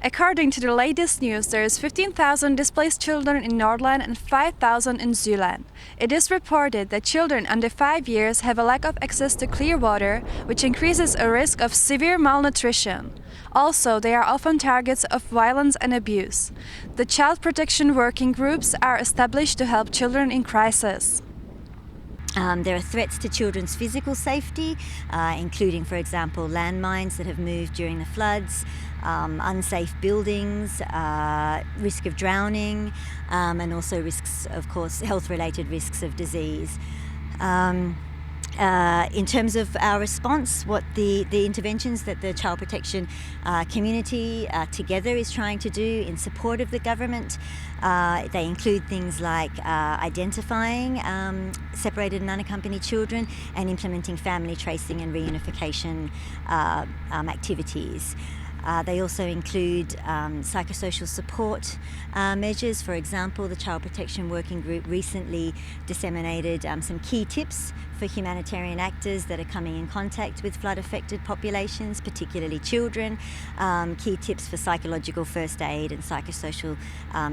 According to the latest news, there is 15,000 displaced children in Nordland and 5,000 in Zeeland. It is reported that children under 5 years have a lack of access to clear water, which increases a risk of severe malnutrition. Also, they are often targets of violence and abuse. The child protection working groups are established to help children in crisis. There are threats to children's physical safety, including, for example, landmines that have moved during the floods, unsafe buildings, risk of drowning, and also risks, of course, health-related risks of disease. In terms of our response, what the interventions that the child protection community together is trying to do in support of the government, they include things like identifying separated and unaccompanied children and implementing family tracing and reunification activities. They also include psychosocial support measures. For example, the Child Protection Working Group recently disseminated some key tips for humanitarian actors that are coming in contact with flood-affected populations, particularly children, key tips for psychological first aid and psychosocial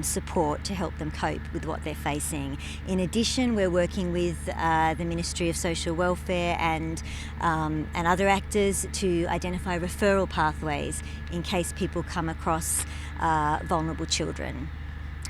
support to help them cope with what they're facing. In addition, we're working with the Ministry of Social Welfare and other actors to identify referral pathways in case people come across vulnerable children.